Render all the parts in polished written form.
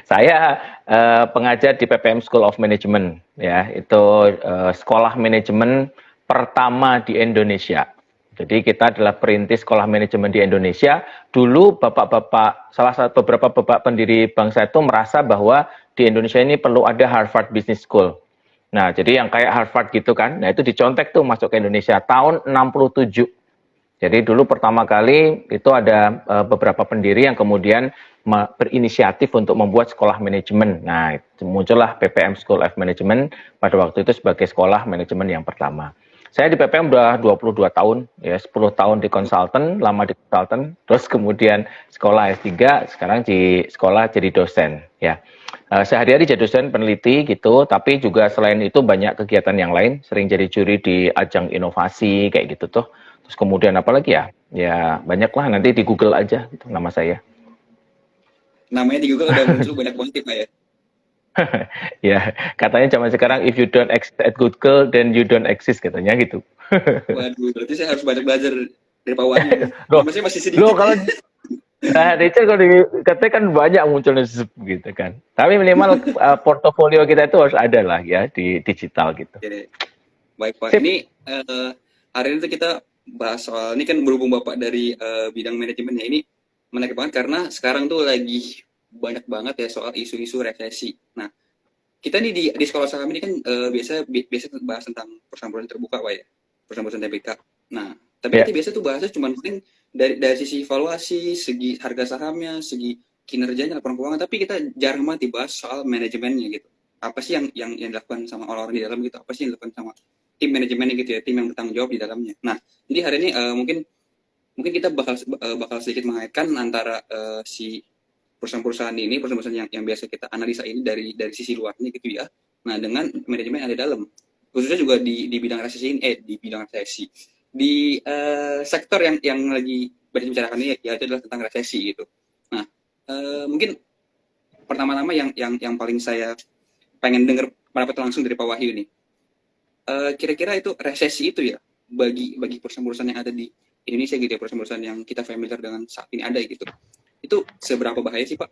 Saya pengajar di PPM School of Management, ya. Itu sekolah manajemen pertama di Indonesia. Jadi kita adalah perintis sekolah manajemen di Indonesia. Dulu beberapa bapak pendiri bangsa itu merasa bahwa di Indonesia ini perlu ada Harvard Business School. Nah, jadi yang kayak Harvard gitu kan. Nah, itu dicontek tuh masuk ke Indonesia tahun 67. Jadi dulu pertama kali itu ada beberapa pendiri yang kemudian berinisiatif untuk membuat sekolah manajemen. Nah, muncullah PPM School of Management pada waktu itu sebagai sekolah manajemen yang pertama. Saya di PPM udah 22 tahun, ya 10 tahun di konsultan, lama di konsultan, terus kemudian sekolah S3, sekarang di sekolah jadi dosen, ya. Sehari-hari jadi dosen peneliti gitu, tapi juga selain itu banyak kegiatan yang lain, sering jadi juri di ajang inovasi kayak gitu tuh. Terus kemudian apa lagi ya? Ya banyak lah, nanti di Google aja gitu, nama saya. Namanya di Google udah muncul banyak banget ya, Pak ya. Ya, katanya zaman sekarang if you don't exist at Google, then you don't exist katanya gitu. Waduh, berarti saya harus banyak belajar dari Pak Wahyu nih. Loh, Masih masih loh sedikit. kalau nah, Richard kalau katanya kan banyak munculnya gitu kan. Tapi minimal portofolio kita itu harus ada lah ya di digital gitu. Oke. Baik Pak, Sip. ini hari ini tuh kita bahas soal ini kan berhubung Bapak dari bidang manajemennya ini menarik banget karena sekarang tuh lagi banyak banget ya soal isu-isu resesi. Nah, kita nih di sekolah saham ini kan biasa bahas tentang perusahaan-perusahaan terbuka Pak ya, perusahaan-perusahaan TBK. Nah, tapi Ya. nanti biasa tuh bahasnya cuma mungkin dari sisi evaluasi, segi harga sahamnya, segi kinerjanya, laporan keuangan, tapi kita jarang banget dibahas soal manajemennya gitu. Apa sih yang dilakukan sama orang-orang di dalam gitu? Apa sih yang dilakukan sama tim manajemennya gitu ya, tim yang bertanggung jawab di dalamnya. Nah, jadi hari ini mungkin kita bakal sedikit mengaitkan antara si perusahaan-perusahaan ini, perusahaan-perusahaan yang biasa kita analisa ini dari sisi luarnya gitu ya. Nah, dengan manajemen yang ada di dalam, khususnya juga di bidang resesi ini, di bidang resesi, di sektor yang lagi banyak dibicarakan ini yaitu adalah tentang resesi gitu. Nah, mungkin pertama-tama yang paling saya pengen dengar pendapat langsung dari Pak Wahyu nih. Kira-kira itu resesi itu ya bagi perusahaan-perusahaan yang ada di Indonesia gitu ya, perusahaan-perusahaan yang kita familiar dengan saat ini ada gitu. Itu seberapa bahaya sih Pak?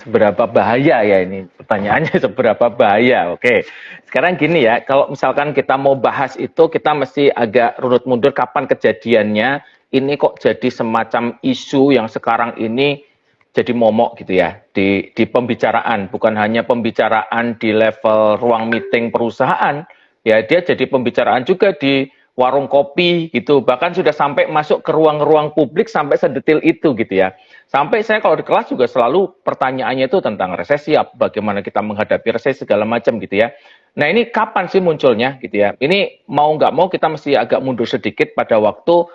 Seberapa bahaya ya ini? Pertanyaannya seberapa bahaya? Oke. Sekarang gini ya, kalau misalkan kita mau bahas itu, kita mesti agak runut mundur kapan kejadiannya. Ini kok jadi semacam isu yang sekarang ini jadi momok gitu ya di pembicaraan, bukan hanya pembicaraan di level ruang meeting perusahaan, ya dia jadi pembicaraan juga di warung kopi gitu, bahkan sudah sampai masuk ke ruang-ruang publik sampai sedetil itu gitu ya. Sampai saya kalau di kelas juga selalu pertanyaannya itu tentang resesi, bagaimana kita menghadapi resesi segala macam gitu ya. Nah ini kapan sih munculnya gitu ya? Ini mau nggak mau kita mesti agak mundur sedikit pada waktu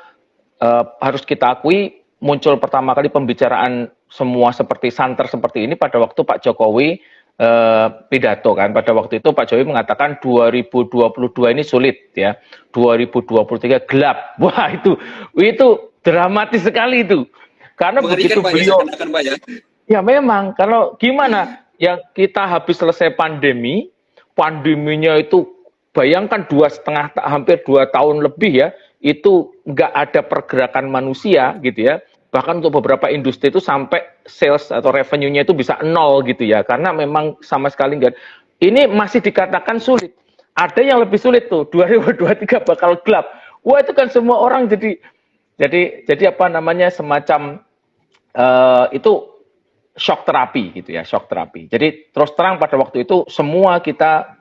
harus kita akui muncul pertama kali pembicaraan semua seperti santer seperti ini pada waktu Pak Jokowi pidato kan. Pada waktu itu Pak Jokowi mengatakan 2022 ini sulit ya. 2023 gelap. Wah, itu dramatis sekali itu. Karena Mengerikan begitu Pak ya, beliau seakan-akan Pak ya. ya memang kalau gimana yang kita habis selesai pandeminya itu bayangkan 2,5 hampir 2 tahun lebih ya, itu nggak ada pergerakan manusia gitu ya. Bahkan untuk beberapa industri itu sampai sales atau revenue-nya itu bisa nol gitu ya, karena memang sama sekali nggak. Ini masih dikatakan sulit. Ada yang lebih sulit tuh, 2023 bakal gelap. Wah itu kan semua orang jadi apa namanya semacam itu shock terapi gitu ya, shock terapi. Jadi terus terang pada waktu itu semua kita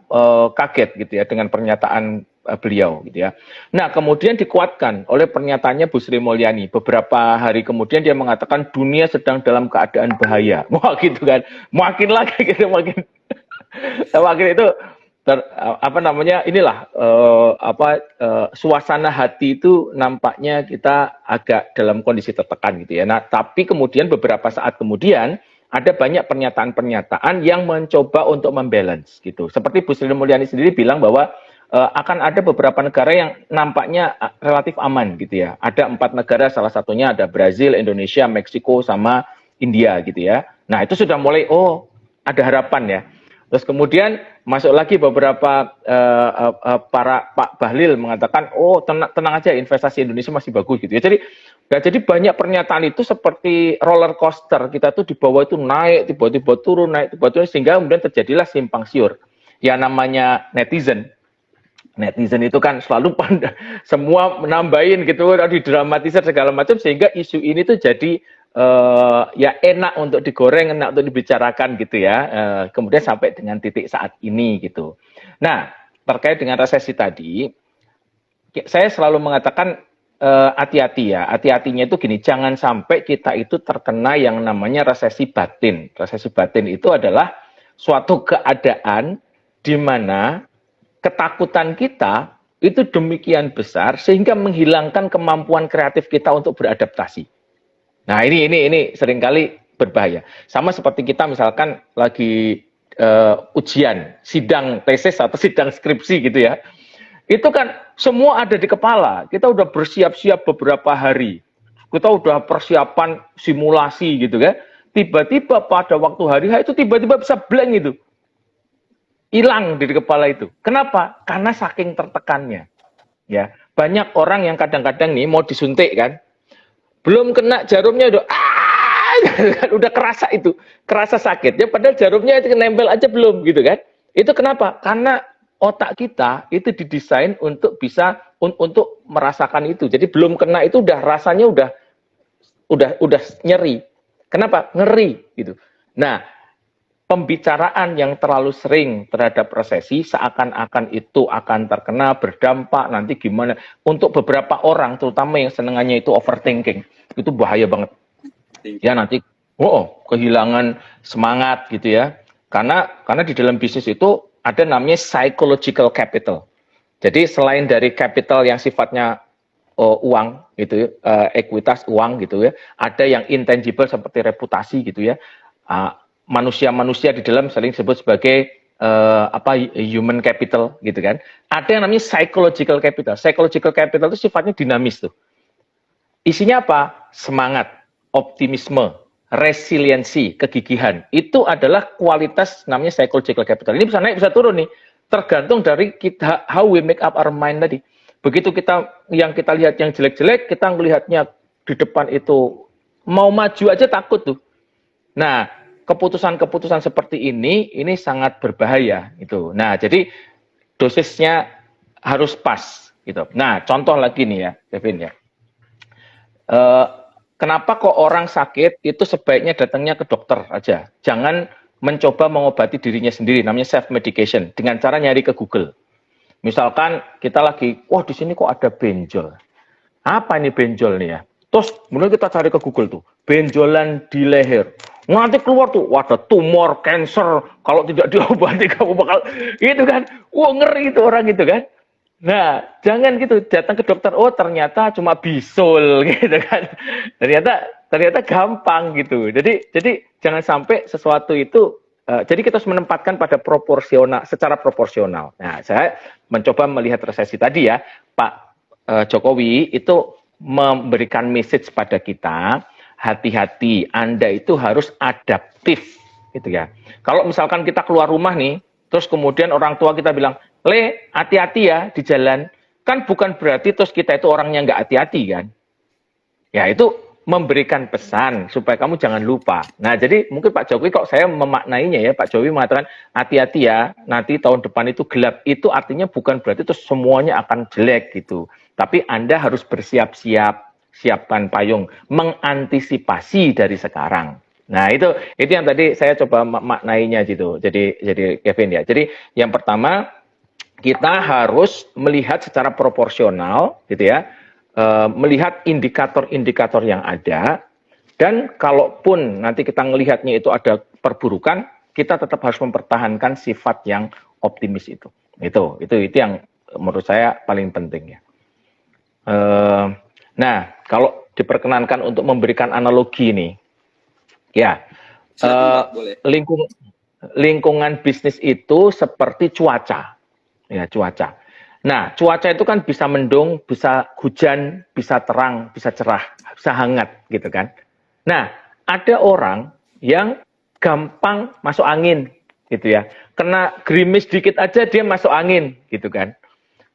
kaget gitu ya dengan pernyataan beliau gitu ya. Nah kemudian dikuatkan oleh pernyataannya Bu Sri Mulyani. Beberapa hari kemudian dia mengatakan dunia sedang dalam keadaan bahaya. Wah gitu kan, makin lagi gitu makin itu apa namanya inilah suasana hati itu nampaknya kita agak dalam kondisi tertekan gitu ya. Nah, tapi kemudian beberapa saat kemudian ada banyak pernyataan-pernyataan yang mencoba untuk membalance gitu. Seperti Bu Sri Mulyani sendiri bilang bahwa akan ada beberapa negara yang nampaknya relatif aman gitu ya. Ada 4 negara, salah satunya ada Brazil, Indonesia, Meksiko, sama India gitu ya. Nah itu sudah mulai ada harapan ya. Terus kemudian masuk lagi beberapa para Pak Bahlil mengatakan tenang aja investasi Indonesia masih bagus gitu ya. Jadi Nah, jadi banyak pernyataan itu seperti roller coaster. Kita tuh di bawah itu naik, tiba-tiba turun, naik, tiba-tiba turun, sehingga kemudian terjadilah simpang siur. Ya namanya netizen. Netizen itu kan selalu semua menambahin gitu, didramatisir segala macam, sehingga isu ini tuh jadi ya enak untuk digoreng, enak untuk dibicarakan gitu ya. Kemudian sampai dengan titik saat ini gitu. Nah, terkait dengan resesi tadi, saya selalu mengatakan hati-hati ya. Hati-hatinya itu gini, jangan sampai kita itu terkena yang namanya resesi batin. Resesi batin itu adalah suatu keadaan di mana ketakutan kita itu demikian besar sehingga menghilangkan kemampuan kreatif kita untuk beradaptasi. Nah, ini seringkali berbahaya. Sama seperti kita misalkan lagi ujian, sidang tesis atau sidang skripsi gitu ya. Itu kan semua ada di kepala. Kita udah bersiap-siap beberapa hari. Kita udah persiapan simulasi gitu kan. Tiba-tiba pada waktu hari H itu tiba-tiba bisa blank itu. Hilang di kepala itu. Kenapa? Karena saking tertekannya. Ya, banyak orang yang kadang-kadang nih mau disuntik kan. Belum kena jarumnya udah kerasa itu, kerasa sakit. Ya padahal jarumnya itu nempel aja belum gitu kan. Itu kenapa? Karena otak kita itu didesain untuk bisa untuk merasakan itu. Jadi belum kena itu udah rasanya udah nyeri. Kenapa? Ngeri gitu. Nah, pembicaraan yang terlalu sering terhadap resesi seakan-akan itu akan terkena berdampak nanti gimana untuk beberapa orang terutama yang senengannya itu overthinking. Itu bahaya banget. Ya nanti kehilangan semangat gitu ya. Karena di dalam bisnis itu ada namanya psychological capital. Jadi selain dari capital yang sifatnya uang gitu, ekuitas uang gitu ya, ada yang intangible seperti reputasi gitu ya. Manusia-manusia di dalam saling disebut sebagai human capital gitu kan. Ada yang namanya psychological capital. Psychological capital itu sifatnya dinamis tuh. Isinya apa? Semangat, optimisme, resiliensi, kegigihan. Itu adalah kualitas namanya psychological capital. Ini bisa naik, bisa turun nih. Tergantung dari kita, how we make up our mind tadi. Begitu kita lihat yang jelek-jelek, kita melihatnya di depan itu mau maju aja takut tuh. Nah, keputusan-keputusan seperti ini sangat berbahaya gitu. Nah, jadi dosisnya harus pas gitu. Nah, contoh lagi nih ya, Kevin ya. Kenapa kok orang sakit itu sebaiknya datangnya ke dokter aja. Jangan mencoba mengobati dirinya sendiri, namanya self medication dengan cara nyari ke Google. Misalkan kita lagi, wah di sini kok ada benjol. Apa ini benjol nih ya? Terus kemudian kita cari ke Google tuh, benjolan di leher. Nanti keluar tuh, wah ada tumor, cancer, kalau tidak diobati kamu bakal itu kan. Wah ngeri itu orang itu kan. Nah, jangan gitu datang ke dokter, oh ternyata cuma bisul gitu kan. Ternyata gampang gitu. Jadi jangan sampai sesuatu itu jadi kita harus menempatkan pada secara proporsional. Nah, saya mencoba melihat resesi tadi ya, Pak Jokowi itu memberikan message pada kita, hati-hati, Anda itu harus adaptif gitu ya. Kalau misalkan kita keluar rumah nih, terus kemudian orang tua kita bilang, Le, hati-hati ya di jalan. Kan bukan berarti terus kita itu orangnya nggak hati-hati kan. Ya itu memberikan pesan supaya kamu jangan lupa. Nah jadi mungkin Pak Jokowi kok saya memaknainya ya, Pak Jokowi mengatakan hati-hati ya, nanti tahun depan itu gelap. Itu artinya bukan berarti terus semuanya akan jelek gitu. Tapi Anda harus bersiap-siap, siapkan payung, mengantisipasi dari sekarang. Nah itu yang tadi saya coba maknainya gitu. Jadi Kevin ya. Jadi yang pertama kita harus melihat secara proporsional gitu ya, melihat indikator-indikator yang ada, dan kalaupun nanti kita melihatnya itu ada perburukan, kita tetap harus mempertahankan sifat yang optimis itu yang menurut saya paling penting ya. Nah kalau diperkenankan untuk memberikan analogi nih ya, lingkungan bisnis itu seperti cuaca. Ya, cuaca. Nah, cuaca itu kan bisa mendung, bisa hujan, bisa terang, bisa cerah, bisa hangat gitu kan. Nah, ada orang yang gampang masuk angin gitu ya. Kena gerimis dikit aja dia masuk angin gitu kan.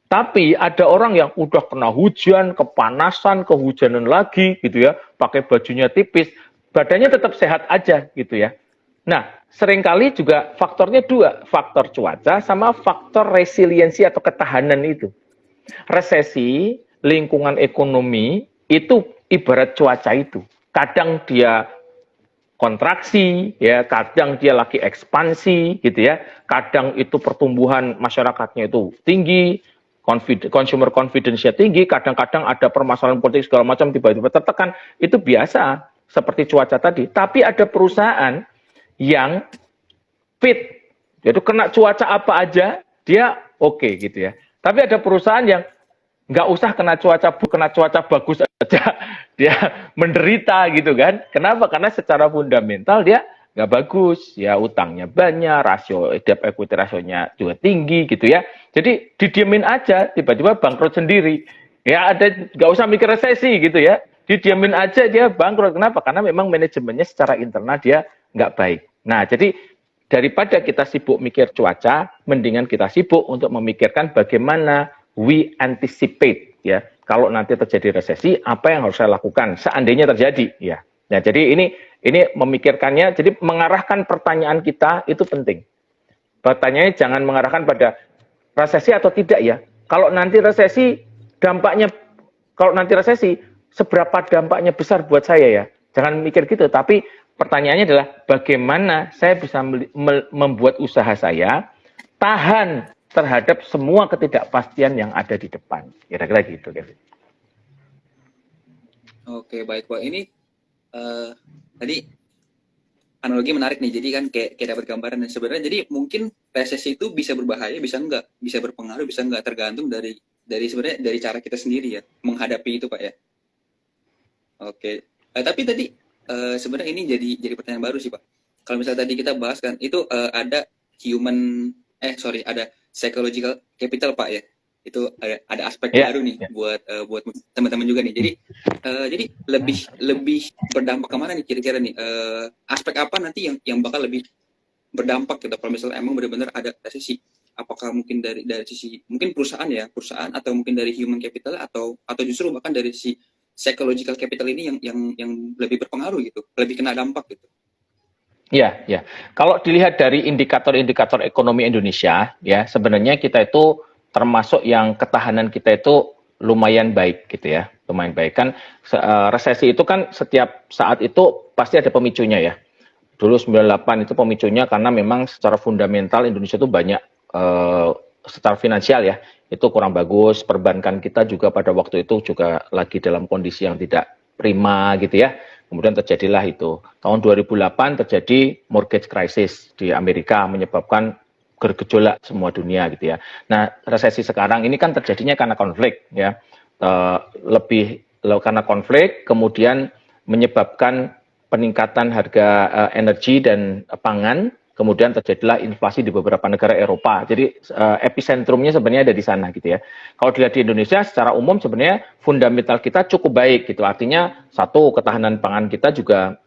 Tapi ada orang yang udah kena hujan, kepanasan, kehujanan lagi gitu ya, pakai bajunya tipis, badannya tetap sehat aja gitu ya. Nah, seringkali juga faktornya dua, faktor cuaca sama faktor resiliensi atau ketahanan itu. Resesi, lingkungan ekonomi itu ibarat cuaca itu. Kadang dia kontraksi, ya, kadang dia lagi ekspansi, gitu ya. Kadang itu pertumbuhan masyarakatnya itu tinggi, consumer confidence-nya tinggi, kadang-kadang ada permasalahan politik segala macam tiba-tiba tertekan, itu biasa seperti cuaca tadi. Tapi ada perusahaan yang fit, jadi kena cuaca apa aja dia oke gitu ya. Tapi ada perusahaan yang nggak usah kena cuaca bagus aja dia menderita gitu kan. Kenapa? Karena secara fundamental dia nggak bagus, ya utangnya banyak, rasio debt equity rasionya juga tinggi gitu ya. Jadi didiemin aja, tiba-tiba bangkrut sendiri. Ya ada nggak usah mikir resesi gitu ya. Didiemin aja dia bangkrut. Kenapa? Karena memang manajemennya secara internal dia nggak baik. Nah, jadi daripada kita sibuk mikir cuaca, mendingan kita sibuk untuk memikirkan bagaimana we anticipate ya. Kalau nanti terjadi resesi, apa yang harus saya lakukan seandainya terjadi ya. Nah, jadi ini memikirkannya, jadi mengarahkan pertanyaan kita itu penting. Pertanyaannya jangan mengarahkan pada resesi atau tidak ya. Kalau nanti resesi dampaknya kalau nanti resesi seberapa dampaknya besar buat saya ya. Jangan mikir gitu, tapi pertanyaannya adalah bagaimana saya bisa membuat usaha saya tahan terhadap semua ketidakpastian yang ada di depan. Kira-kira gitu, Kevin. Oke, baik Pak. Ini tadi analogi menarik nih. Jadi kan kayak dapat gambaran. Dan sebenarnya jadi mungkin resesi itu bisa berbahaya, bisa enggak, bisa berpengaruh, bisa enggak, tergantung dari sebenarnya dari cara kita sendiri ya menghadapi itu Pak ya. Oke. Tapi tadi sebenarnya ini jadi pertanyaan baru sih Pak. Kalau misalnya tadi kita bahas kan itu ada ada psychological capital Pak ya. Itu ada aspek baru nih buat teman-teman juga nih. Jadi lebih berdampak kemana nih kira-kira nih? Aspek apa nanti yang bakal lebih berdampak gitu kalau misalnya emang benar-benar ada resesi? Apakah mungkin dari sisi mungkin perusahaan atau mungkin dari human capital atau justru bahkan dari sisi psychological capital ini yang lebih berpengaruh gitu, lebih kena dampak gitu. Ya. Kalau dilihat dari indikator-indikator ekonomi Indonesia, ya sebenarnya kita itu termasuk yang ketahanan kita itu lumayan baik gitu ya, lumayan baik kan. Resesi itu kan setiap saat itu pasti ada pemicunya ya. Dulu 98 itu pemicunya karena memang secara fundamental Indonesia itu banyak secara finansial ya, itu kurang bagus. Perbankan kita juga pada waktu itu juga lagi dalam kondisi yang tidak prima gitu ya. Kemudian terjadilah itu. Tahun 2008 terjadi mortgage crisis di Amerika menyebabkan bergejolak semua dunia gitu ya. Nah, resesi sekarang ini kan terjadinya karena konflik ya. Karena konflik kemudian menyebabkan peningkatan harga energi dan pangan. Kemudian terjadilah inflasi di beberapa negara Eropa. Jadi episentrumnya sebenarnya ada di sana gitu ya. Kalau dilihat di Indonesia secara umum sebenarnya fundamental kita cukup baik gitu. Artinya satu, ketahanan pangan kita juga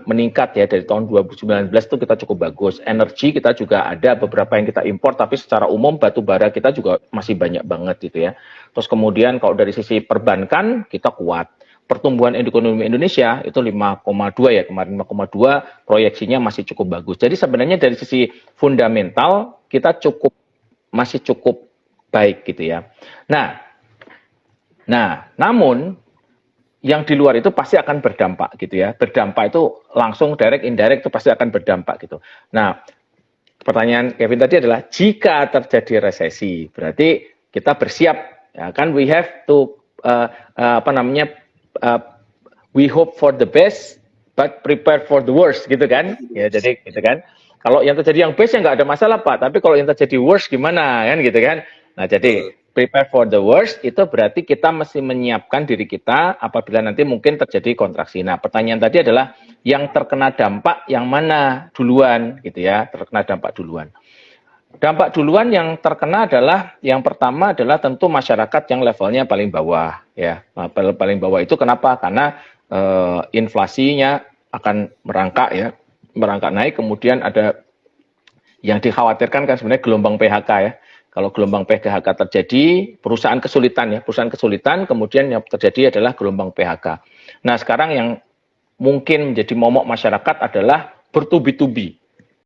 meningkat ya dari tahun 2019 itu kita cukup bagus. Energi kita juga ada beberapa yang kita impor, tapi secara umum batu bara kita juga masih banyak banget gitu ya. Terus kemudian kalau dari sisi perbankan kita kuat. Pertumbuhan ekonomi Indonesia itu 5,2 ya, kemarin 5,2, proyeksinya masih cukup bagus. Jadi sebenarnya dari sisi fundamental kita masih cukup baik gitu ya. Nah, namun yang di luar itu pasti akan berdampak gitu ya. Berdampak itu langsung direct indirect itu pasti akan berdampak gitu. Nah, pertanyaan Kevin tadi adalah jika terjadi resesi, berarti kita bersiap ya kan, we have to we hope for the best but prepare for the worst gitu kan ya. Jadi gitu kan, kalau yang terjadi yang best ya nggak ada masalah Pak, tapi kalau yang terjadi worst gimana kan gitu kan. Nah, jadi prepare for the worst itu berarti kita mesti menyiapkan diri kita apabila nanti mungkin terjadi kontraksi. Nah, pertanyaan tadi adalah yang terkena dampak yang mana duluan gitu ya, terkena dampak duluan. Dampak duluan yang terkena adalah yang pertama adalah tentu masyarakat yang levelnya paling bawah ya. Paling bawah itu kenapa? Karena inflasinya akan merangkak naik, kemudian ada yang dikhawatirkan kan sebenarnya gelombang PHK ya. Kalau gelombang PHK terjadi, perusahaan kesulitan, kemudian yang terjadi adalah gelombang PHK. Nah, sekarang yang mungkin menjadi momok masyarakat adalah bertubi-tubi.